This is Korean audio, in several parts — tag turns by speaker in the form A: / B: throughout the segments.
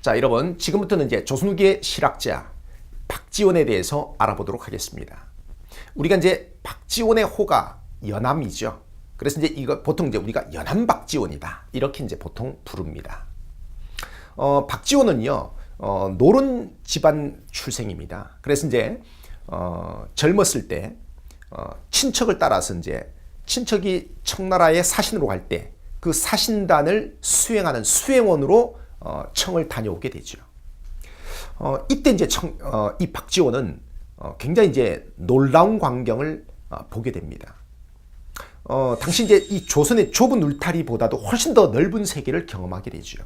A: 자, 여러분, 지금부터는 이제 조선 후기의 실학자 박지원에 대해서 알아보도록 하겠습니다. 우리가 이제 박지원의 호가 연암이죠. 그래서 이제 이거 보통 이제 우리가 연암 박지원이다 이렇게 이제 보통 부릅니다. 박지원은요 노론 집안 출생입니다. 그래서 이제 젊었을 때 친척을 따라서 이제 친척이 청나라에 사신으로 갈 때 그 사신단을 수행하는 수행원으로 청을 다녀오게 되죠. 이때 이제 이 박지원은 굉장히 이제 놀라운 광경을 보게 됩니다. 당시 이제 이 조선의 좁은 울타리보다도 훨씬 더 넓은 세계를 경험하게 되죠.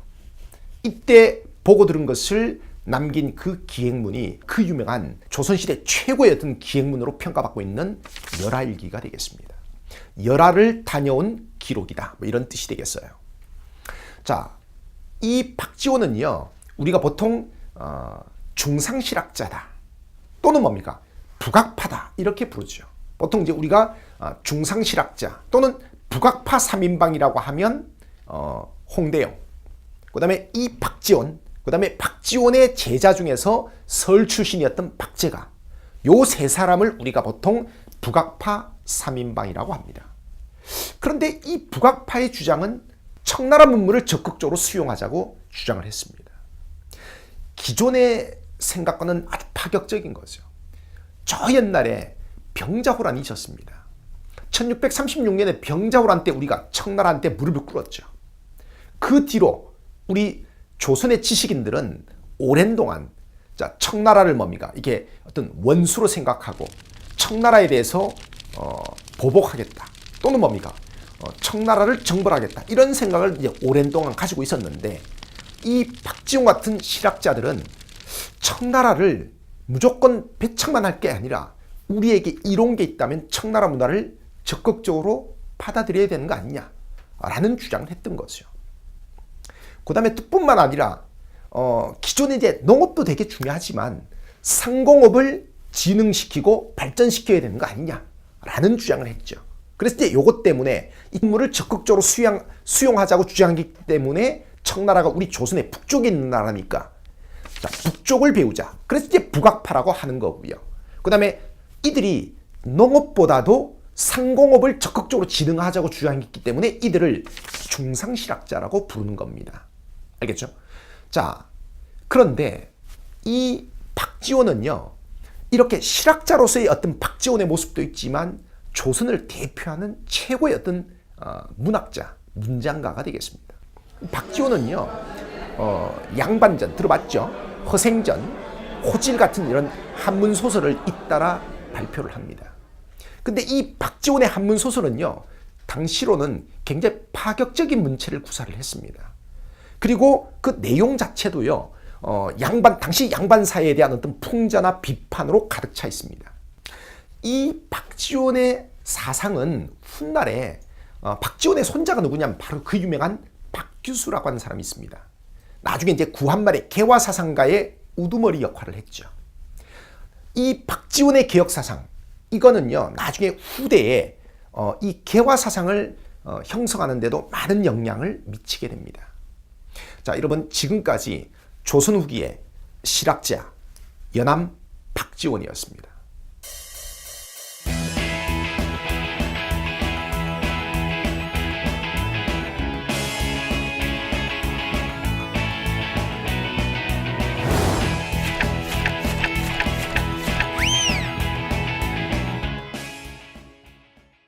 A: 이때 보고 들은 것을 남긴 그 기행문이 그 유명한 조선시대 최고의 어떤 기행문으로 평가받고 있는 열하일기가 되겠습니다. 열하를 다녀온 기록이다. 뭐 이런 뜻이 되겠어요. 자, 이 박지원은요, 우리가 보통 중상실학자다 또는 뭡니까? 북악파다 이렇게 부르죠. 보통 이제 우리가 중상실학자 또는 북악파 3인방이라고 하면 홍대영, 그 다음에 이 박지원, 그 다음에 박지원의 제자 중에서 설 출신이었던 박제가, 요 세 사람을 우리가 보통 북악파 3인방이라고 합니다. 그런데 이 북악파의 주장은 청나라 문물을 적극적으로 수용하자고 주장을 했습니다. 기존의 생각과는 아주 파격적인 거죠. 저 옛날에 병자호란이 있었습니다. 1636년에 병자호란 때 우리가 청나라한테 무릎을 꿇었죠. 그 뒤로 우리 조선의 지식인들은 오랜 동안 청나라를 뭡니까? 이게 어떤 원수로 생각하고 청나라에 대해서 보복하겠다 또는 뭡니까? 청나라를 정벌하겠다 이런 생각을 이제 오랜 동안 가지고 있었는데, 이 박지원 같은 실학자들은 청나라를 무조건 배척만 할 게 아니라 우리에게 이런 게 있다면 청나라 문화를 적극적으로 받아들여야 되는 거 아니냐라는 주장을 했던 거죠. 그 다음에 뜻뿐만 아니라 기존에 이제 농업도 되게 중요하지만 상공업을 진흥시키고 발전시켜야 되는 거 아니냐라는 주장을 했죠. 그래서 이제 요것 때문에 이 인물을 적극적으로 수용하자고 주장하기 때문에 청나라가 우리 조선의 북쪽에 있는 나라니까 북쪽을 배우자. 그래서 이제 북악파라고 하는 거고요. 그 다음에 이들이 농업보다도 상공업을 적극적으로 진흥하자고 주장했기 때문에 이들을 중상실학자라고 부르는 겁니다. 알겠죠? 자, 그런데 이 박지원은요, 이렇게 실학자로서의 어떤 박지원의 모습도 있지만 조선을 대표하는 최고의 어떤 문학자, 문장가가 되겠습니다. 박지원은요, 양반전 들어봤죠? 허생전, 호질 같은 이런 한문 소설을 잇따라 발표를 합니다. 근데 이 박지원의 한문 소설은요, 당시로는 굉장히 파격적인 문체를 구사를 했습니다. 그리고 그 내용 자체도요, 당시 양반 사회에 대한 어떤 풍자나 비판으로 가득 차 있습니다. 이 박지원의 사상은 훗날에 박지원의 손자가 누구냐면 바로 그 유명한 박규수라고 하는 사람이 있습니다. 나중에 이제 구한말의 개화사상가의 우두머리 역할을 했죠. 이 박지원의 개혁사상, 이거는요 나중에 후대에 이 개화사상을 형성하는 데도 많은 영향을 미치게 됩니다. 자, 여러분, 지금까지 조선 후기의 실학자 연암 박지원이었습니다.